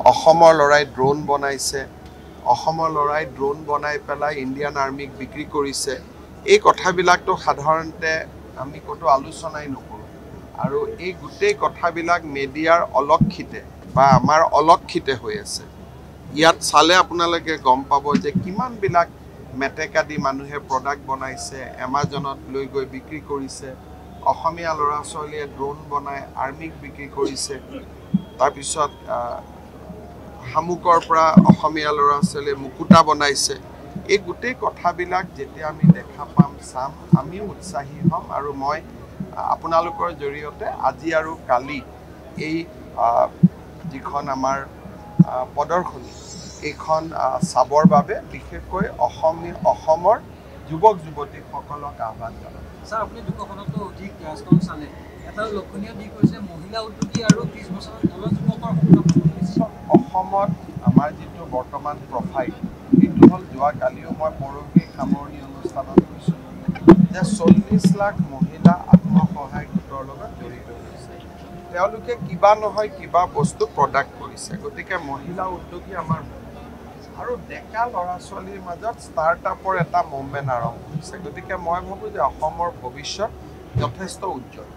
অসমৰ লৰাই ড্ৰোন বনাইছে, অসমৰ লৰাই ড্ৰোন বনাই পেলাই ইণ্ডিয়ান আৰ্মিক বিক্ৰী কৰিছে। এই কথাবিলাকতো সাধাৰণতে আমি ক'তো আলোচনাই নকৰোঁ আৰু এই গোটেই কথাবিলাক মিডিয়াৰ অলক্ষিতে বা আমাৰ অলক্ষিতে হৈ আছে। ইয়াত চালে আপোনালোকে গম পাব যে কিমানবিলাক মেটেকা দি মানুহে প্ৰডাক্ট বনাইছে, এমাজনত লৈ গৈ বিক্ৰী কৰিছে। অসমীয়া ল'ৰা ছোৱালীয়ে ড্ৰোন বনাই আৰ্মিক বিক্ৰী কৰিছে। তাৰপিছত শামুকৰ পৰা অসমীয়া ল'ৰা ছোৱালীয়ে মুকুতা বনাইছে। এই গোটেই কথাবিলাক যেতিয়া আমি দেখা পাম, চাম, আমিও উৎসাহী হ'ম আৰু মই আপোনালোকৰ জৰিয়তে আজি আৰু কালি এই যিখন আমাৰ প্ৰদৰ্শনী এইখন চাবৰ বাবে বিশেষকৈ অসমৰ যুৱক যুৱতীসকলক আহ্বান জনাম। স্যাৰ, আপুনি দুশখনতকৈ অধিক ষ্টল চালে। এটা লক্ষণীয় দিশ হৈছে মহিলা উদ্যোগী আৰু 30 বছৰৰ তলৰ যুৱকৰ অসমত আমাৰ যিটো বৰ্তমান প্ৰফাইল, এইটো হ'ল যোৱাকালিও মই পৰহি সামৰণি অনুষ্ঠানত কৈছোঁ যে 40 লাখ মহিলা আত্মসহায়ক গোটৰ লগত জড়িত হৈছে। তেওঁলোকে কিবা নহয় কিবা বস্তু প্ৰডাক্ট কৰিছে। গতিকে মহিলা উদ্যোগী আমাৰ আৰু ডেকা ল'ৰা ছোৱালীৰ মাজত ষ্টাৰ্টআপৰ এটা মুভমেণ্ট আৰম্ভ হৈছে। গতিকে মই ভাবোঁ যে অসমৰ ভৱিষ্যত যথেষ্ট উজ্জ্বল।